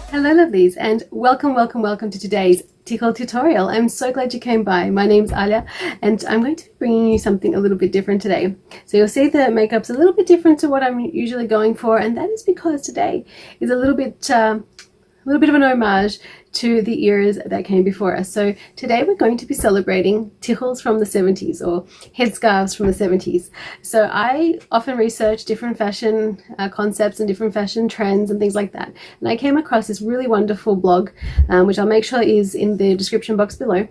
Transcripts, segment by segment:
Hello lovelies, and welcome to today's tickle tutorial. I'm so glad you came by. My name's Alya and I'm going to be bringing you something a little bit different today. So you'll see the makeup's a little bit different to what I'm usually going for, and that is because today is a little bit of an homage to the eras that came before us. So today we're going to be celebrating tichles from the 70s, or headscarves from the 70s. So I often research different fashion concepts and different fashion trends and things like that. And I came across this really wonderful blog, which I'll make sure is in the description box below,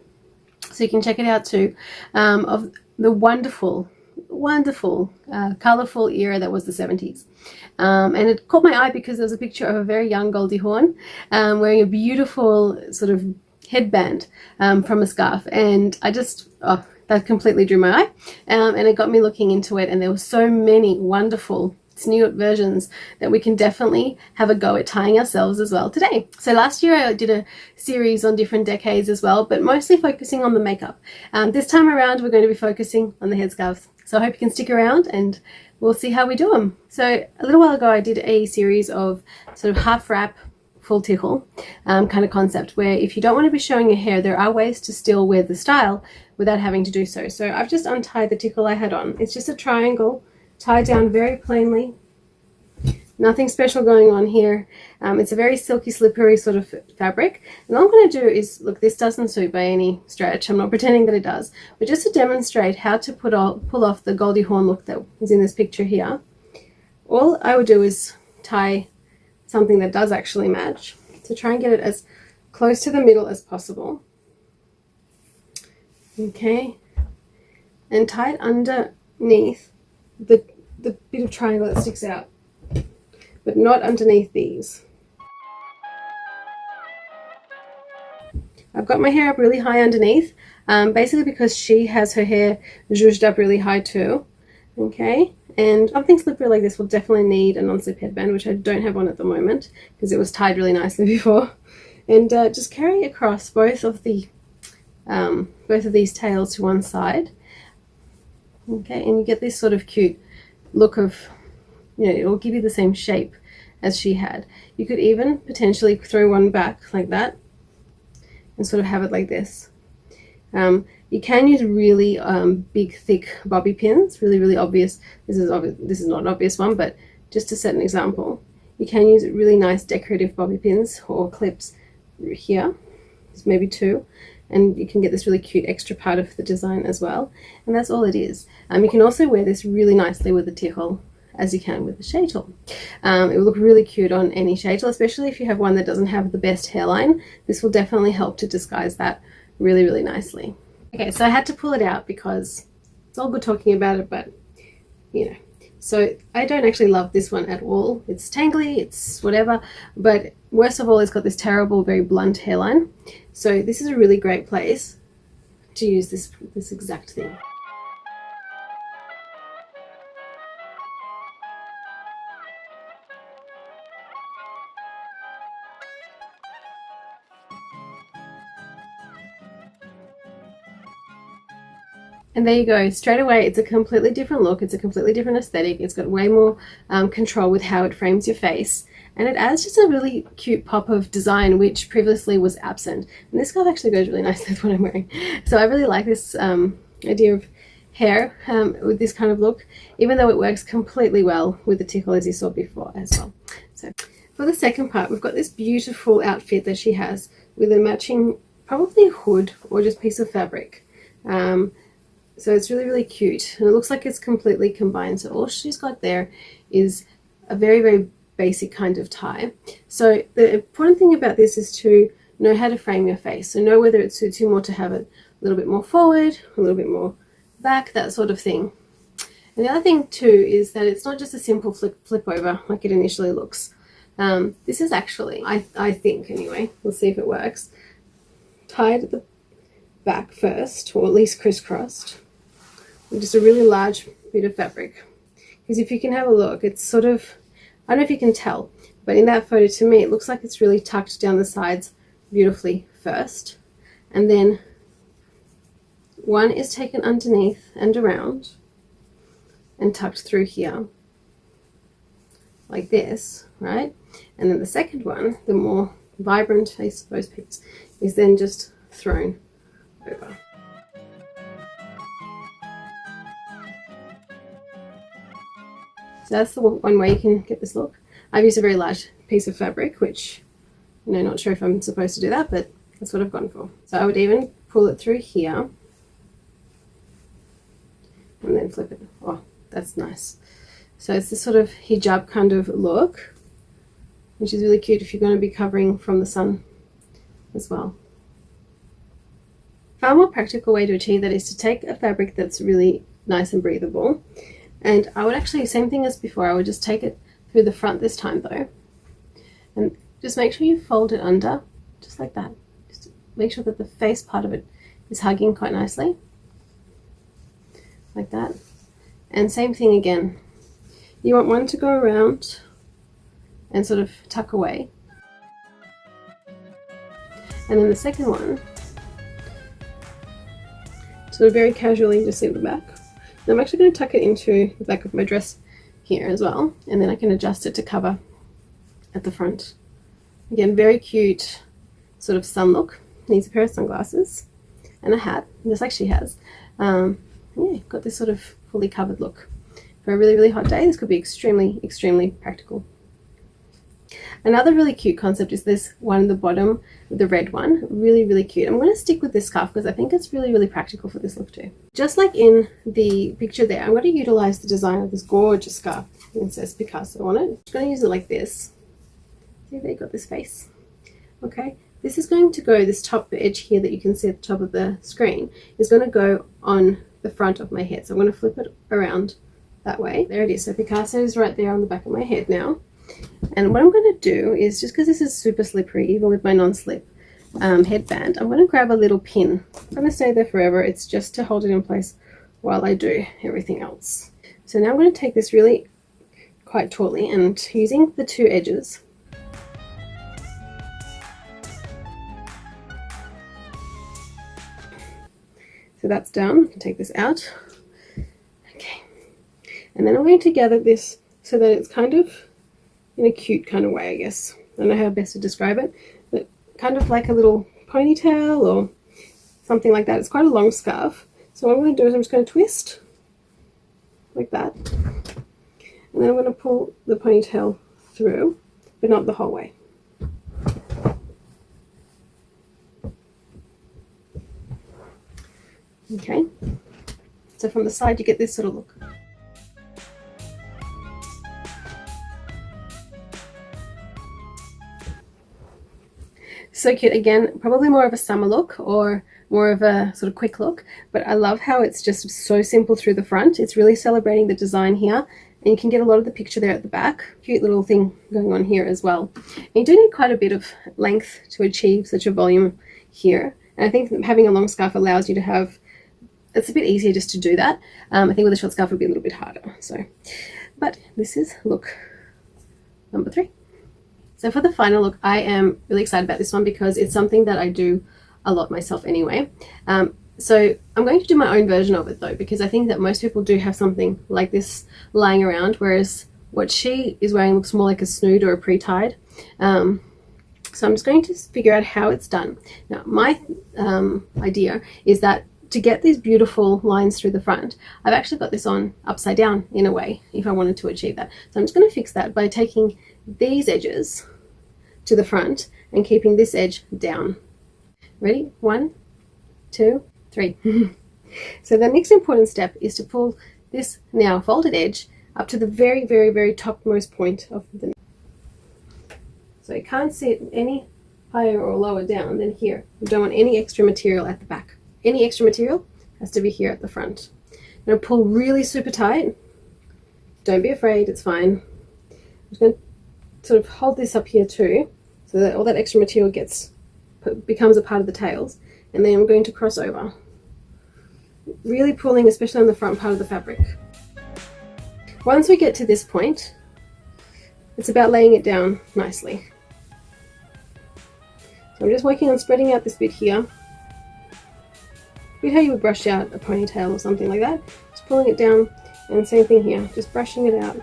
so you can check it out too, of the wonderful colourful era that was the 70s. And it caught my eye because there was a picture of a very young Goldie Hawn wearing a beautiful sort of headband from a scarf, and I just, that completely drew my eye, and it got me looking into it, and there were so many wonderful snugget versions that we can definitely have a go at tying ourselves as well today. So last year I did a series on different decades as well, but mostly focusing on the makeup. This time around we're going to be focusing on the headscarves. So I hope you can stick around and we'll see how we do them. So a little while ago I did a series of sort of half wrap, full tickle kind of concept, where if you don't want to be showing your hair, there are ways to still wear the style without having to do so. So I've just untied the tickle I had on. It's just a triangle tied down very plainly. Nothing special going on here. It's a very silky, slippery sort of fabric. And all I'm going to do is, look, this doesn't suit by any stretch. I'm not pretending that it does. But just to demonstrate how to pull off the Goldie Hawn look that is in this picture here, all I would do is tie something that does actually match, to try and get it as close to the middle as possible. Okay. And tie it underneath the bit of triangle that sticks out, but not underneath these. I've got my hair up really high underneath, basically because she has her hair zhuzhed up really high too. Okay, and something slippery like this will definitely need a non-slip headband, which I don't have on at the moment because it was tied really nicely before. And just carry across both of these tails to one side. Okay, and you get this sort of cute look of, you know, it will give you the same shape as she had. You could even potentially throw one back like that and sort of have it like this. You can use really big, thick bobby pins, really obvious. This is not an obvious one, but just to set an example, you can use really nice decorative bobby pins or clips here. There's maybe two, and you can get this really cute extra part of the design as well. And that's all it is. You can also wear this really nicely with a tichel, as you can with a shaitel. It will look really cute on any shaitel, especially if you have one that doesn't have the best hairline. This will definitely help to disguise that really nicely. Okay, so I had to pull it out because it's all good talking about it, but you know. So I don't actually love this one at all. It's tangly, it's whatever, but worst of all, it's got this terrible, very blunt hairline. So this is a really great place to use this exact thing. And there you go, straight away it's a completely different look, it's a completely different aesthetic, it's got way more control with how it frames your face, and it adds just a really cute pop of design which previously was absent. And this scarf actually goes really nicely with what I'm wearing. So I really like this idea of hair with this kind of look, even though it works completely well with the tickle as you saw before as well. So for the second part, we've got this beautiful outfit that she has with a matching probably hood or just piece of fabric. So it's really cute, and it looks like it's completely combined. So all she's got there is a very basic kind of tie. So the important thing about this is to know how to frame your face. So know whether it suits you more to have it a little bit more forward, a little bit more back, that sort of thing. And the other thing too is that it's not just a simple flip over like it initially looks. This is actually, I think anyway, we'll see if it works, tied at the back first, or at least crisscrossed, with just a really large bit of fabric. Because if you can have a look, it's sort of, I don't know if you can tell, but in that photo to me it looks like it's really tucked down the sides beautifully first, and then one is taken underneath and around and tucked through here, like this, right? And then the second one, the more vibrant, I suppose, piece, is then just thrown over. So that's the one way you can get this look. I've used a very large piece of fabric, which, you know, not sure if I'm supposed to do that, but that's what I've gone for. So I would even pull it through here and then flip it. Oh, that's nice. So it's this sort of hijab kind of look, which is really cute if you're going to be covering from the sun as well. A far more practical way to achieve that is to take a fabric that's really nice and breathable, and I would actually, same thing as before, I would just take it through the front this time though, and just make sure you fold it under, just like that. Just make sure that the face part of it is hugging quite nicely, like that. And same thing again. You want one to go around and sort of tuck away, and then the second one sort of very casually just in the back. And I'm actually going to tuck it into the back of my dress here as well, and then I can adjust it to cover at the front. Again, very cute sort of sun look. Needs a pair of sunglasses and a hat, just like she has. Yeah, got this sort of fully covered look. For a really, really hot day, this could be extremely, extremely practical. Another really cute concept is this one at the bottom, the red one. Really, really cute. I'm going to stick with this scarf because I think it's really, really practical for this look too. Just like in the picture there, I'm going to utilize the design of this gorgeous scarf. It says Picasso on it. I'm just going to use it like this. See, they got this face. Okay, this is going to go, this top edge here that you can see at the top of the screen is going to go on the front of my head. So I'm going to flip it around that way. There it is. So Picasso is right there on the back of my head now. And what I'm going to do is, just because this is super slippery, even with my non-slip headband, I'm going to grab a little pin. I'm going to stay there forever. It's just to hold it in place while I do everything else. So now I'm going to take this really quite tautly and using the two edges, so that's down. I can take this out. Okay. And then I'm going to gather this so that it's kind of in a cute kind of way, I guess. I don't know how best to describe it, but kind of like a little ponytail or something like that. It's quite a long scarf. So what I'm going to do is I'm just going to twist like that. And then I'm going to pull the ponytail through, but not the whole way. Okay. So from the side you get this sort of look. So cute. Again, probably more of a summer look or more of a sort of quick look, but I love how it's just so simple through the front. It's really celebrating the design here, and you can get a lot of the picture there at the back. Cute little thing going on here as well. And you do need quite a bit of length to achieve such a volume here, and I think having a long scarf allows you to have, it's a bit easier just to do that. I think with a short scarf it would be a little bit harder. So, but this is look number 3. So for the final look, I am really excited about this one because it's something that I do a lot myself anyway. So I'm going to do my own version of it though, because I think that most people do have something like this lying around, whereas what she is wearing looks more like a snood or a pre-tied. So I'm just going to figure out how it's done. Now my idea is that to get these beautiful lines through the front, I've actually got this on upside down in a way, if I wanted to achieve that. So I'm just going to fix that by taking these edges to the front and keeping this edge down. Ready? 1, 2, 3. So the next important step is to pull this now folded edge up to the very, very, very topmost point of the neck. So you can't see it any higher or lower down than here. You don't want any extra material at the back. Any extra material has to be here at the front. Now pull really super tight. Don't be afraid, it's fine. I'm just going to sort of hold this up here too, so that all that extra material becomes a part of the tails, and then I'm going to cross over, really pulling especially on the front part of the fabric. Once we get to this point, it's about laying it down nicely. So I'm just working on spreading out this bit here, a bit how you would brush out a ponytail or something like that, just pulling it down, and same thing here, just brushing it out.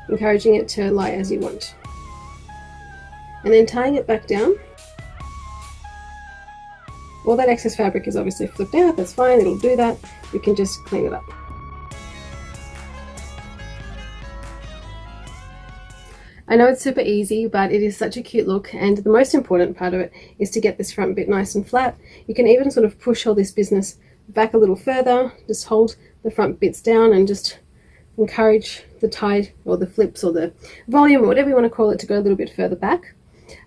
encouraging it to lie as you want. And then tying it back down. All that excess fabric is obviously flipped out, that's fine, it'll do that. We can just clean it up. I know it's super easy, but it is such a cute look, and the most important part of it is to get this front bit nice and flat. You can even sort of push all this business back a little further, just hold the front bits down and just encourage the tie or the flips or the volume or whatever you want to call it to go a little bit further back.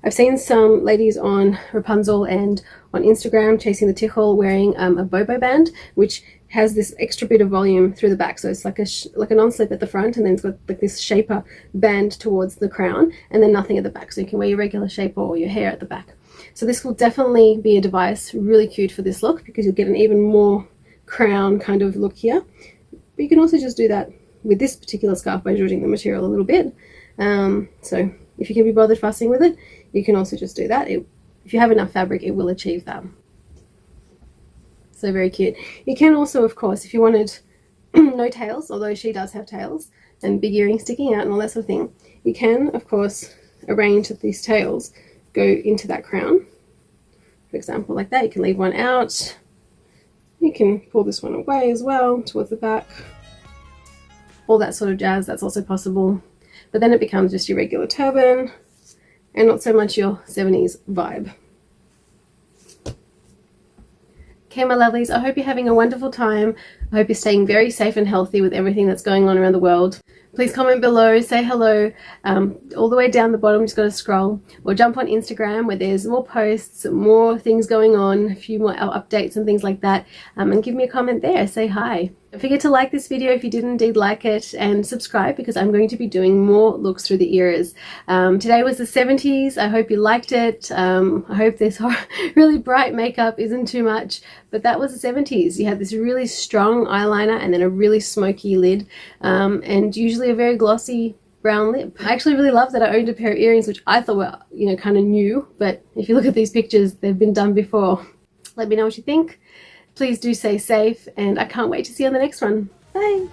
I've seen some ladies on Rapunzel and on Instagram chasing the tichel wearing a bobo band, which has this extra bit of volume through the back. So it's like a non-slip at the front, and then it's got like this shaper band towards the crown, and then nothing at the back. So you can wear your regular shaper or your hair at the back. So this will definitely be a device really cute for this look, because you'll get an even more crown kind of look here. But you can also just do that with this particular scarf by zhuzhing the material a little bit. So if you can be bothered fussing with it, you can also just do that. If you have enough fabric, it will achieve that. So very cute. You can also, of course, if you wanted no tails, although she does have tails and big earrings sticking out and all that sort of thing, you can, of course, arrange that these tails go into that crown. For example, like that. You can leave one out. You can pull this one away as well towards the back. All that sort of jazz, that's also possible. But then it becomes just your regular turban and not so much your 70s vibe. Okay, my lovelies, I hope you're having a wonderful time. I hope you're staying very safe and healthy with everything that's going on around the world. Please comment below, say hello. All the way down the bottom, just got to scroll. Or jump on Instagram where there's more posts, more things going on, a few more updates and things like that. And give me a comment there, say hi. Don't forget to like this video if you did indeed like it, and subscribe, because I'm going to be doing more looks through the eras. Today was the 70s. I hope you liked it. I hope this really bright makeup isn't too much, but that was the 70s. You had this really strong eyeliner and then a really smoky lid, and usually a very glossy brown lip. I actually really love that I owned a pair of earrings which I thought were, you know, kind of new, but if you look at these pictures, they've been done before. Let me know what you think. Please do stay safe, and I can't wait to see you on the next one. Bye!